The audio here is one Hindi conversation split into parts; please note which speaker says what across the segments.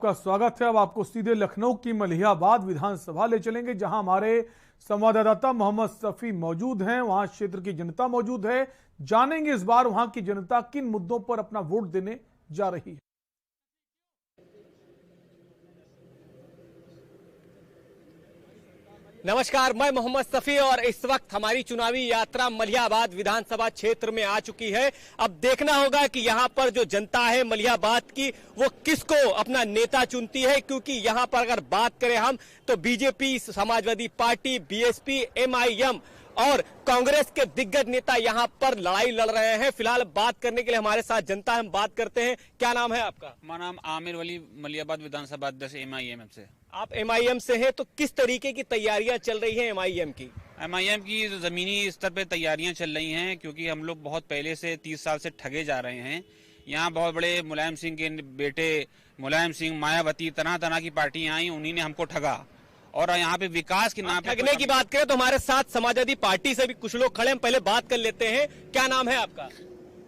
Speaker 1: का स्वागत है। अब आपको सीधे लखनऊ की मलिहाबाद विधानसभा ले चलेंगे, जहां हमारे संवाददाता मोहम्मद सफी मौजूद हैं। वहां क्षेत्र की जनता मौजूद है। जानेंगे इस बार वहां की जनता किन मुद्दों पर अपना वोट देने जा रही है।
Speaker 2: नमस्कार, मैं मोहम्मद सफी और इस वक्त हमारी चुनावी यात्रा मलिहाबाद विधानसभा क्षेत्र में आ चुकी है। अब देखना होगा कि यहाँ पर जो जनता है मलिहाबाद की, वो किसको अपना नेता चुनती है, क्योंकि यहाँ पर अगर बात करें हम तो BJP, Samajwadi party, BSP, MIM और कांग्रेस के दिग्गज नेता यहाँ पर लड़ाई लड़ रहे हैं। फिलहाल बात करने के लिए हमारे साथ जनता है, हम बात करते हैं। क्या नाम है आपका?
Speaker 3: हमारा नाम आमिर वली, मलिहाबाद विधानसभा अध्यक्ष एमआईएम से।
Speaker 2: आप एमआईएम से हैं, तो किस तरीके की तैयारियां चल रही हैं एमआईएम की?
Speaker 3: एमआईएम की जमीनी स्तर पे तैयारियां चल रही हैं, क्योंकि हम लोग बहुत पहले से 30 साल से ठगे जा रहे हैं। यहाँ बहुत बड़े मुलायम सिंह के बेटे मुलायम सिंह, मायावती, तरह तरह की पार्टियां आई, उन्हीं ने हमको ठगा। और यहाँ पे विकास के नाम पे
Speaker 2: ठगने की बात करें तो हमारे साथ समाजवादी पार्टी से भी कुछ लोग खड़े हैं, पहले बात कर लेते हैं। क्या नाम है आपका?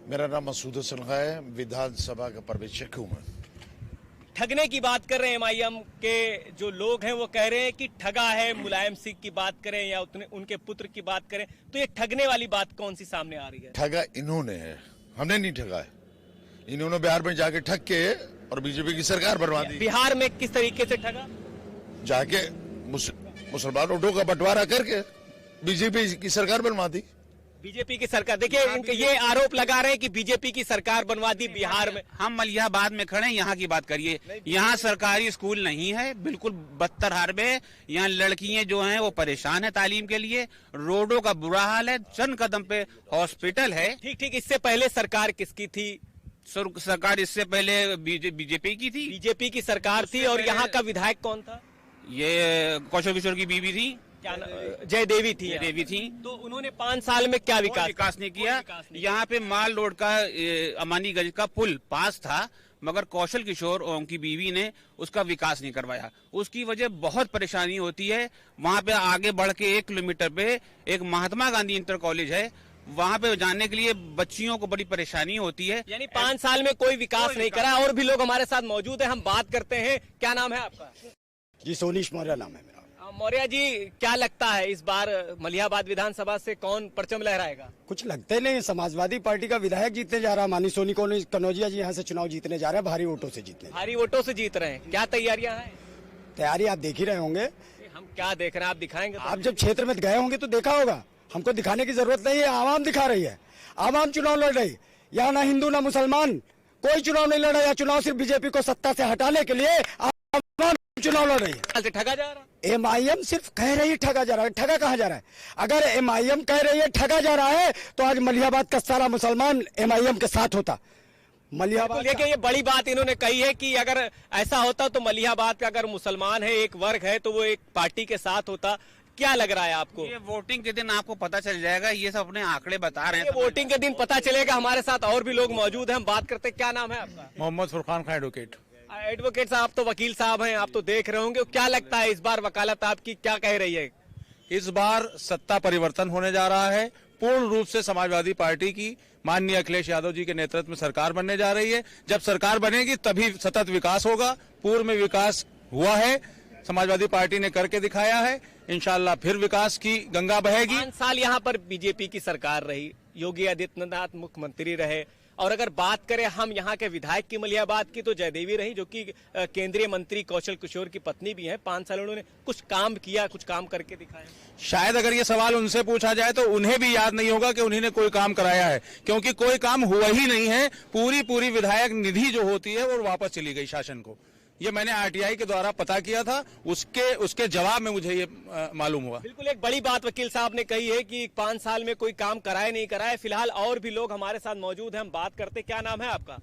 Speaker 4: मेरा नाम मसूद हसन है, विधानसभा का पर्यवेक्षक हूँ मैं।
Speaker 2: ठगने की बात कर रहे हैं एमआईएम के जो लोग हैं, वो कह रहे हैं कि ठगा है। मुलायम सिंह की बात करें या उनके पुत्र की बात करें, तो ये ठगने वाली बात कौन सी सामने आ रही है?
Speaker 4: ठगा इन्होंने है, हमने नहीं ठगा है। इन्होंने बिहार में जाके ठग के और बीजेपी की सरकार बनवा दी।
Speaker 2: बिहार में किस तरीके से ठगा?
Speaker 4: जाके मुसलमान वोटों का बंटवारा करके बीजेपी की सरकार बनवा दी।
Speaker 2: बीजेपी की सरकार, देखिए ये आरोप लगा रहे हैं कि बीजेपी की सरकार बनवा दी बिहार में।
Speaker 3: हम मलिहाबाद में खड़े हैं, यहाँ की बात करिए। यहाँ सरकारी स्कूल नहीं है, बिल्कुल बदतर हाल में। यहाँ लड़कियां जो हैं वो परेशान है तालीम के लिए, रोडों का बुरा हाल है, चंद कदम पे हॉस्पिटल है।
Speaker 2: ठीक, इससे पहले सरकार किसकी थी?
Speaker 3: सरकार इससे पहले बीजेपी की थी।
Speaker 2: बीजेपी की सरकार थी। और यहाँ का विधायक कौन था?
Speaker 3: ये कौशल किशोर की बीवी थी,
Speaker 2: क्या जयदेवी थी।
Speaker 3: देवी थी।
Speaker 2: तो उन्होंने 5 साल में क्या विकास
Speaker 3: नहीं किया। यहाँ पे माल रोड का अमानीगंज का पुल पास था, मगर कौशल किशोर और उनकी बीवी ने उसका विकास नहीं करवाया। उसकी वजह बहुत परेशानी होती है। वहाँ पे आगे बढ़ के 1 किलोमीटर पे एक महात्मा गांधी इंटर कॉलेज है, वहाँ पे जाने के लिए बच्चियों को बड़ी परेशानी होती है।
Speaker 2: यानी 5 साल में कोई विकास नहीं करा। और भी लोग हमारे साथ मौजूद है, हम बात करते हैं। क्या नाम है आपका?
Speaker 5: जी सोनीश मौर्य नाम है मेरा।
Speaker 2: मौर्य जी, क्या लगता है इस बार मलिहाबाद विधानसभा से कौन परचम लहराएगा?
Speaker 5: कुछ लगते नहीं, समाजवादी पार्टी का विधायक जीतने जा रहा है। मानी सोनी कनौजिया जी यहाँ से चुनाव जीतने जा रहे हैं, भारी वोटों से जीतने।
Speaker 2: भारी वोटों से जीत रहे हैं। क्या तैयारियां हैं?
Speaker 5: तैयारी आप देख ही रहे होंगे।
Speaker 2: हम क्या देख रहे हैं, आप दिखाएंगे तो?
Speaker 5: आप जब क्षेत्र में गए होंगे तो देखा होगा। हमको दिखाने की जरूरत नहीं है, आवाम दिखा रही है। आवाम चुनाव लड़ रही, यहाँ ना हिंदू ना मुसलमान कोई चुनाव नहीं लड़ रहा है। चुनाव सिर्फ बीजेपी को सत्ता से हटाने के लिए चुनाव लड़ रही है।
Speaker 2: ठगा जा रहा है।
Speaker 5: एमआईएम सिर्फ कह रही है ठगा जा रहा है। ठगा कहाँ जा रहा है? अगर एमआईएम कह रही है ठगा जा रहा है, तो आज मलिहाबाद का सारा मुसलमान एमआईएम के साथ होता। मलिहाबाद
Speaker 2: देखिए, ये बड़ी बात इन्होंने कही है कि अगर ऐसा होता तो मलिहाबाद का अगर मुसलमान है, एक वर्ग है, तो वो एक पार्टी के साथ होता। क्या लग रहा है आपको?
Speaker 3: ये वोटिंग के दिन आपको पता चल जाएगा। ये सब अपने आंकड़े बता रहे हैं।
Speaker 2: वोटिंग के दिन पता चलेगा। हमारे साथ और भी लोग मौजूद हैं, हम बात करते हैं। क्या नाम है आपका?
Speaker 6: मोहम्मद फुरकान खान, एडवोकेट।
Speaker 2: एडवोकेट साहब तो वकील साहब हैं, आप तो देख रहे होंगे। क्या लगता है इस बार वकालत आपकी क्या कह रही है?
Speaker 6: इस बार सत्ता परिवर्तन होने जा रहा है। पूर्ण रूप से समाजवादी पार्टी की माननीय अखिलेश यादव जी के नेतृत्व में सरकार बनने जा रही है। जब सरकार बनेगी तभी सतत विकास होगा। पूर्व में विकास हुआ है, समाजवादी पार्टी ने करके दिखाया है। इंशाल्लाह फिर विकास की गंगा बहेगी।
Speaker 2: 5 साल यहाँ पर बीजेपी की सरकार रही, योगी आदित्यनाथ मुख्यमंत्री रहे। और अगर बात करें हम यहाँ के विधायक की मलिहाबाद की, तो जयदेवी रही, जो कि केंद्रीय मंत्री कौशल किशोर की पत्नी भी हैं। 5 साल उन्होंने कुछ काम किया, कुछ काम करके दिखाया।
Speaker 6: शायद अगर ये सवाल उनसे पूछा जाए तो उन्हें भी याद नहीं होगा कि उन्होंने कोई काम कराया है, क्योंकि कोई काम हुआ ही नहीं है। पूरी विधायक निधि जो होती है वो वापस चली गई शासन को। ये मैंने आरटीआई के द्वारा पता किया था, उसके जवाब में मुझे ये मालूम हुआ।
Speaker 2: बिल्कुल एक बड़ी बात वकील साहब ने कही है कि 5 साल में कोई काम कराए नहीं कराए। फिलहाल और भी लोग हमारे साथ मौजूद हैं, हम बात करते। क्या नाम है आपका?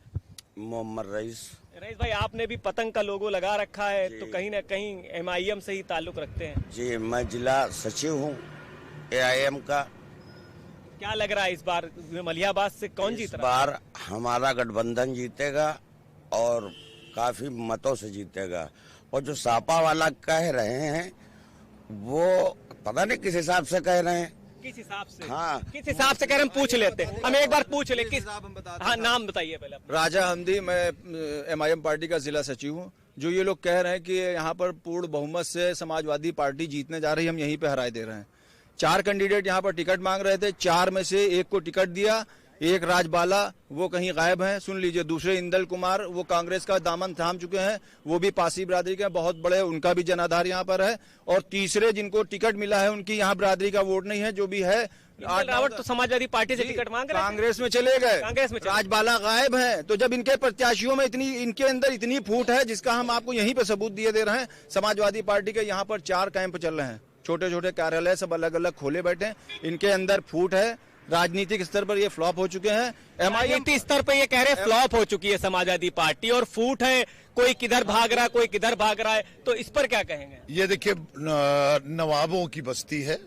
Speaker 7: मोहम्मद रईस।
Speaker 2: रईस भाई, आपने भी पतंग का लोगो लगा रखा है, तो कहीं ना कहीं एमआईएम से ही ताल्लुक रखते हैं?
Speaker 7: जी, मैं जिला सचिव हूँ एआईएम का।
Speaker 2: क्या लग रहा है इस बार मलिहाबाद से कौन जीत रहा है?
Speaker 7: इस बार हमारा गठबंधन जीतेगा और काफी मतों से जीतेगा। और जो सापा वाला कह रहे हैं वो पता नहीं किस हिसाब से कह रहे हैं।
Speaker 2: किस हिसाब से?
Speaker 7: हाँ,
Speaker 2: किस हिसाब से कह रहे हैं, पूछ लेते हैं। हम एक बार पूछ ले किस। हाँ, नाम बताइए पहले।
Speaker 8: राजा हमदी, मैं एमआईएम पार्टी का जिला सचिव हूँ।
Speaker 6: जो ये लोग कह रहे हैं कि यहाँ पर पूर्ण बहुमत से समाजवादी पार्टी जीतने जा रही है, हम यहीं पे हराए दे रहे हैं। 4 कैंडिडेट यहाँ पर टिकट मांग रहे थे, 4 में से 1 को टिकट दिया, 1 राजबाला वो कहीं गायब हैं, सुन लीजिए। दूसरे इंदल कुमार वो कांग्रेस का दामन थाम चुके हैं, वो भी पासी बिरादरी के बहुत बड़े, उनका भी जनाधार यहाँ पर है। और तीसरे जिनको टिकट मिला है उनकी यहाँ बिरादरी का वोट नहीं है, जो भी है।
Speaker 2: रावत तो समाजवादी पार्टी से टिकट मांग रहे हैं,
Speaker 6: कांग्रेस में चले गए,
Speaker 2: कांग्रेस में
Speaker 6: राजबाला गायब है। तो जब इनके प्रत्याशियों में इनके अंदर इतनी फूट है, जिसका हम आपको यहीं पे सबूत दिए दे रहे हैं। समाजवादी पार्टी के यहाँ पर 4 कैंप चल रहे हैं, छोटे छोटे कार्यालय सब अलग अलग खोले बैठे हैं, इनके अंदर फूट है। राजनीतिक स्तर पर ये फ्लॉप हो चुके हैं।
Speaker 2: एमआईएम स्तर पर ये कह रहे हैं फ्लॉप हो चुकी है समाजवादी पार्टी और फूट है, कोई किधर भाग रहा है, कोई किधर भाग रहा है, तो इस पर क्या कहेंगे?
Speaker 4: ये देखिए, नवाबों की बस्ती है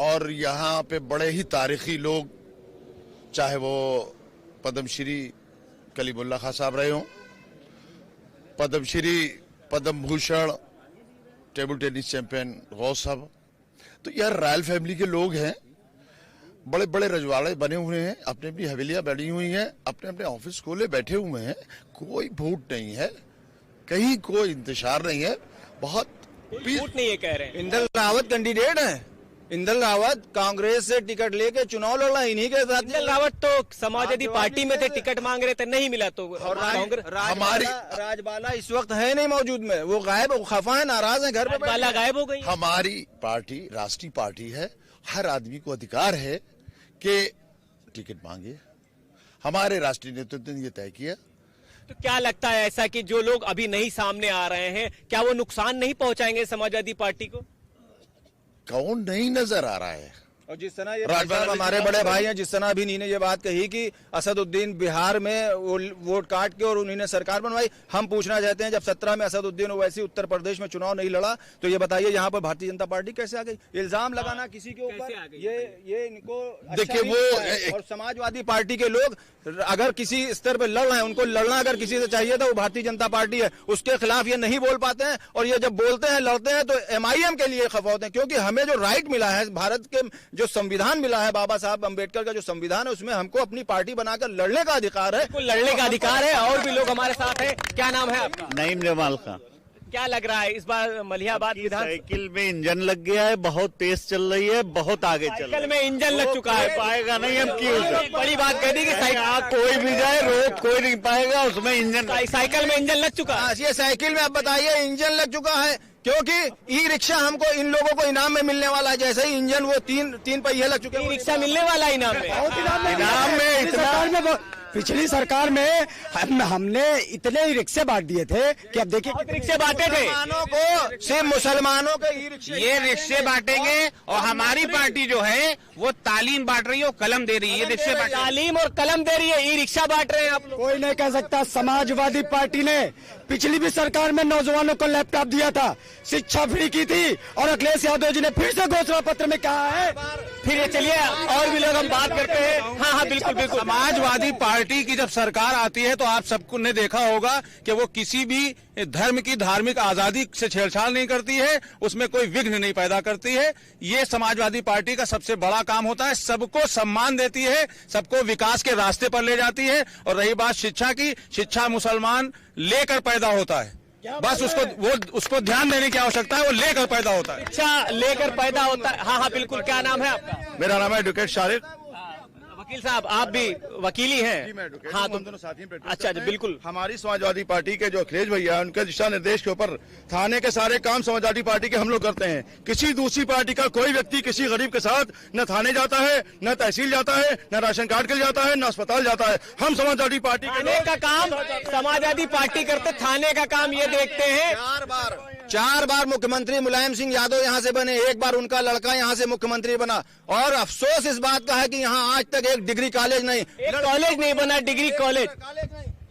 Speaker 4: और यहाँ पे बड़े ही तारीखी लोग, चाहे वो पद्मश्री कलीमुल्लाह खां साहब रहे हों, Padmashri Padma Bhushan table tennis champion Ghaus साहब, तो यार रॉयल फैमिली के लोग हैं, बड़े बड़े रजवाड़े बने हुए हैं, अपनी अपनी हवेलियां बनी हुई हैं, अपने अपने ऑफिस खोले बैठे हुए हैं, कोई फूट नहीं है, कहीं कोई इंतजार नहीं है, बहुत
Speaker 2: फूट नहीं है कह रहे हैं।
Speaker 6: इंदल रावत कैंडिडेट है, इंदल रावत कांग्रेस से टिकट लेके चुनाव लड़ रहा है, इन्हीं के साथ।
Speaker 2: इंदल रावत तो समाजवादी पार्टी में थे, टिकट मांग रहे थे, नहीं मिला तो
Speaker 6: हमारी राजबाला इस वक्त है नहीं मौजूद में, वो गायब, खफा है, नाराज है, घर पे
Speaker 2: राजबाला गायब हो गई।
Speaker 4: हमारी पार्टी राष्ट्रीय पार्टी है, हर आदमी को अधिकार है कि टिकट मांगे। हमारे राष्ट्रीय नेतृत्व ने यह तय किया।
Speaker 2: तो क्या लगता है ऐसा कि जो लोग अभी नहीं सामने आ रहे हैं, क्या वो नुकसान नहीं पहुंचाएंगे समाजवादी पार्टी को?
Speaker 4: कौन नहीं नजर आ रहा है?
Speaker 6: और जिस तरह ये हमारे बड़े भाई हैं, जिस तरह अभी इन्होंने ये बात कही कि असदुद्दीन बिहार में वो वोट काट के और उन्होंने सरकार बनवाई, हम पूछना चाहते हैं जब 17 में असदुद्दीन ओवैसी उत्तर प्रदेश में चुनाव नहीं लड़ा, तो ये बताइए यहाँ पर भारतीय जनता पार्टी कैसे आ गई? इल्जाम लगाना किसी के ऊपर, ये इनको
Speaker 4: देखिए वो
Speaker 6: और समाजवादी पार्टी के लोग अगर किसी स्तर पर लड़ रहे हैं, उनको लड़ना अगर किसी से चाहिए था वो भारतीय जनता पार्टी है, उसके खिलाफ ये नहीं बोल पाते हैं। और ये जब बोलते हैं, लड़ते हैं, तो एमआईएम के लिए खफा होते हैं, क्योंकि हमें जो राइट मिला है, भारत के जो संविधान मिला है, बाबा साहब अम्बेडकर का जो संविधान है, उसमें हमको अपनी पार्टी बनाकर लड़ने का अधिकार है।
Speaker 2: लड़ने का अधिकार है। और भी लोग हमारे साथ हैं। क्या नाम है आपका?
Speaker 8: नईम जमाल खां।
Speaker 2: क्या लग रहा है इस बार मलिहाबाद विधान?
Speaker 8: साइकिल में इंजन लग गया है, बहुत तेज चल रही है, बहुत आगे चल रही है।
Speaker 2: साइकिल में इंजन लग चुका है,
Speaker 8: पाएगा नहीं हम क्यों?
Speaker 2: बड़ी बात कह दी कि
Speaker 8: कोई भी जाए रोक कोई नहीं पाएगा, उसमें इंजन,
Speaker 2: साइकिल में इंजन लग चुका है।
Speaker 6: ये साइकिल में आप बताइए इंजन लग चुका है, क्योंकि ई रिक्शा हमको इन लोगों को इनाम में मिलने वाला है। जैसे ही इंजन वो तीन पहिए लग चुके हैं,
Speaker 2: रिक्शा मिलने वाला है इनाम में।
Speaker 5: इतना पिछली सरकार में हमने इतने ही रिक्शे बांट दिए थे कि अब देखिए
Speaker 2: रिक्शे बांटे थे
Speaker 6: को, सिर्फ मुसलमानों के ई रिक्शे,
Speaker 3: ये रिक्शे बांटेंगे। और हमारी पार्टी जो है वो तालीम बांट रही है, कलम दे रही है। ये रिक्शे
Speaker 2: तालीम और कलम दे रही है, ई रिक्शा बांट रहे हैं आप लोग।
Speaker 5: कोई नहीं कह सकता। समाजवादी पार्टी ने पिछली भी सरकार में नौजवानों को लैपटॉप दिया था, शिक्षा फ्री की थी, और अखिलेश यादव जी ने फिर से घोषणा पत्र में कहा है।
Speaker 2: फिर चलिए और भी लोग हम बात करते हैं। हाँ, बिल्कुल बिल्कुल।
Speaker 6: समाजवादी पार्टी की जब सरकार आती है तो आप सबको ने देखा होगा कि वो किसी भी धर्म की धार्मिक आजादी से छेड़छाड़ नहीं करती है, उसमें कोई विघ्न नहीं पैदा करती है। ये समाजवादी पार्टी का सबसे बड़ा काम होता है। सबको सम्मान देती है, सबको विकास के रास्ते पर ले जाती है। और रही बात शिक्षा की, शिक्षा मुसलमान लेकर पैदा होता है, बस उसको ध्यान देने की आवश्यकता है, वो लेकर पैदा होता है।
Speaker 2: शिक्षा लेकर पैदा होता है। हाँ, बिल्कुल। क्या नाम है आपका?
Speaker 6: मेरा नाम है एडवोकेट शारिक।
Speaker 2: वकील साहब, आप भी वकीली हैं? हाँ,
Speaker 4: तुम दोनों साथी में
Speaker 2: अच्छा, बिल्कुल।
Speaker 4: हमारी समाजवादी पार्टी के जो अखिलेश भैया, उनके दिशा निर्देश के ऊपर थाने के सारे काम समाजवादी पार्टी के हम लोग करते हैं। किसी दूसरी पार्टी का कोई व्यक्ति किसी गरीब के साथ न थाने जाता है, न तहसील जाता है, न राशन कार्ड के लिए जाता है, न अस्पताल जाता है। हम समाजवादी पार्टी
Speaker 2: थाने का काम समाजवादी पार्टी करते, थाने का काम ये देखते हैं।
Speaker 6: 4 बार मुख्यमंत्री मुलायम सिंह यादव यहाँ से बने, 1 बार उनका लड़का यहाँ से मुख्यमंत्री बना। और अफसोस इस बात का है कि यहाँ आज तक एक डिग्री कॉलेज नहीं,
Speaker 2: कॉलेज नहीं बना, डिग्री कॉलेज।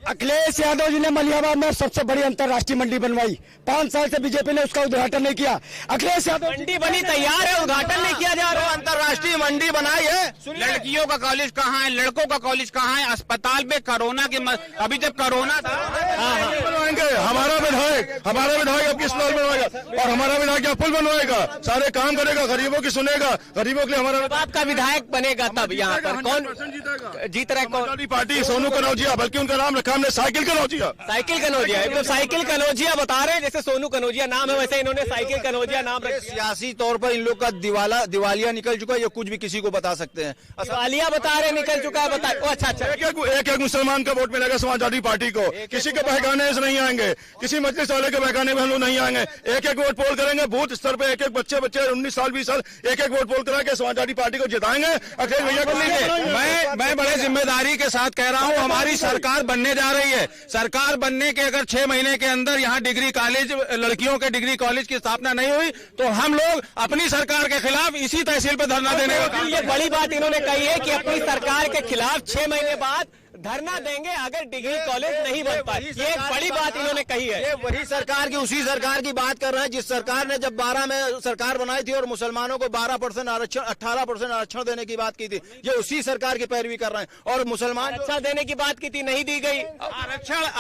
Speaker 5: अखिलेश यादव जी ने मलिहाबाद में सबसे बड़ी अंतर्राष्ट्रीय मंडी बनवाई। 5 साल से बीजेपी ने उसका उद्घाटन नहीं किया। अखिलेश यादव
Speaker 2: मंडी बनी तैयार है, उद्घाटन नहीं किया जा रहा।
Speaker 6: अंतर्राष्ट्रीय मंडी बनाई है।
Speaker 3: लड़कियों का कॉलेज कहाँ है, लड़कों का कॉलेज कहाँ है? अस्पताल में कोरोना के अभी जब कोरोना था,
Speaker 4: बनवाएंगे। हमारा विधायक अब किस लाल बनवाएगा, और हमारा विधायक पुल बनवाएगा, सारे काम करेगा, गरीबों की सुनेगा, गरीबों के लिए हमारा
Speaker 2: आपका विधायक बनेगा तब यहाँ पर कौन जीत रहा है?
Speaker 4: समाजवादी पार्टी सोनू कनौजिया, बल्कि उनका नाम रखा
Speaker 9: सामने साइकिल कनौजिया।
Speaker 2: साइकिल कनौजिया, एकदम साइकिल कनौजिया बता रहे हैं, जैसे सोनू कनौजिया नाम है वैसे इन्होंने साइकिल कनौजिया नाम रख दिया।
Speaker 10: सियासी तौर पर इन लोग का दिवालिया निकल चुका है, ये कुछ भी किसी को बता सकते हैं।
Speaker 2: दिवालिया बता रहे निकल चुका है, बता। अच्छा अच्छा,
Speaker 9: एक मुसलमान का वोट मिलेगा समाजवादी पार्टी को, किसी के बहकाने से नहीं आएंगे, किसी मजलिस वाले के बहकाने में हम लोग नहीं आएंगे। एक एक वोट पोल करेंगे, बूथ स्तर पे एक एक बच्चे 19 साल 20 साल एक एक वोट पोल करा के समाजवादी पार्टी को जिताएंगे। अखिलेश भैया को
Speaker 6: मैं बड़े जिम्मेदारी के साथ कह रहा हूं, हमारी सरकार बनने जा रही है। सरकार बनने के अगर 6 महीने के अंदर यहाँ डिग्री कॉलेज, लड़कियों के डिग्री कॉलेज की स्थापना नहीं हुई तो हम लोग अपनी सरकार के खिलाफ इसी तहसील पे धरना देने का।
Speaker 2: ये बड़ी बात इन्होंने कही है कि अपनी सरकार के खिलाफ 6 महीने बाद धरना देंगे अगर डिग्री कॉलेज नहीं बन पाए। ये एक बड़ी बात इन्होंने कही है।
Speaker 10: ये वही सरकार की, उसी सरकार की बात कर रहे हैं जिस सरकार ने जब 12 में सरकार बनाई थी और मुसलमानों को 12% आरक्षण, 18% आरक्षण देने की बात की थी। ये उसी सरकार की पैरवी कर रहे हैं। और मुसलमान
Speaker 2: आरक्षण देने की बात की थी, नहीं दी गई।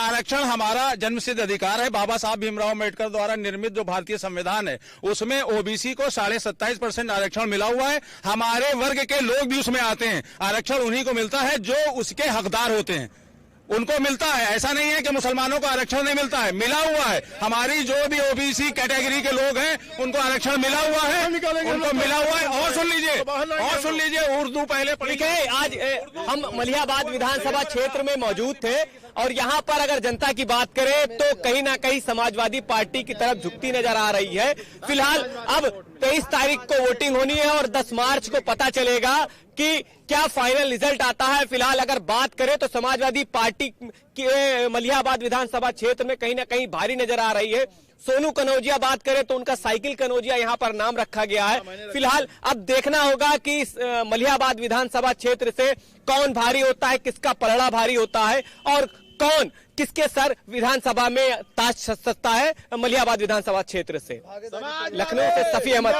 Speaker 6: आरक्षण हमारा जन्मसिद्ध अधिकार है। बाबा साहब भीमराव अम्बेडकर द्वारा निर्मित जो भारतीय संविधान है उसमें ओबीसी को 27.5% आरक्षण मिला हुआ है। हमारे वर्ग के लोग भी उसमें आते हैं। आरक्षण उन्हीं को मिलता है जो उसके हकदार होते हैं, उनको मिलता है। ऐसा नहीं है कि मुसलमानों को आरक्षण नहीं मिलता है, मिला हुआ है। हमारी जो भी ओबीसी कैटेगरी के लोग हैं उनको आरक्षण मिला हुआ है, उनको मिला हुआ है। और सुन लीजिए उर्दू पहले
Speaker 2: ठीक है, आज हम मलिहाबाद विधानसभा क्षेत्र में मौजूद थे और यहाँ पर अगर जनता की बात करें तो कहीं ना कहीं समाजवादी पार्टी की तरफ झुकती नजर आ रही है। फिलहाल अब 23 तारीख को वोटिंग होनी है और 10 मार्च को पता चलेगा कि क्या फाइनल रिजल्ट आता है। फिलहाल अगर बात करें तो समाजवादी पार्टी के मलिहाबाद विधानसभा क्षेत्र में कहीं ना कहीं भारी नजर आ रही है। सोनू कनौजिया बात करें तो उनका साइकिल कनौजिया यहाँ पर नाम रखा गया है। फिलहाल अब देखना होगा कि मलिहाबाद विधानसभा क्षेत्र से कौन भारी होता है, किसका पलड़ा भारी होता है और कौन किसके सर विधानसभा में ताज सजता है। मलिहाबाद विधानसभा क्षेत्र से लखनऊ से सफी अहमद।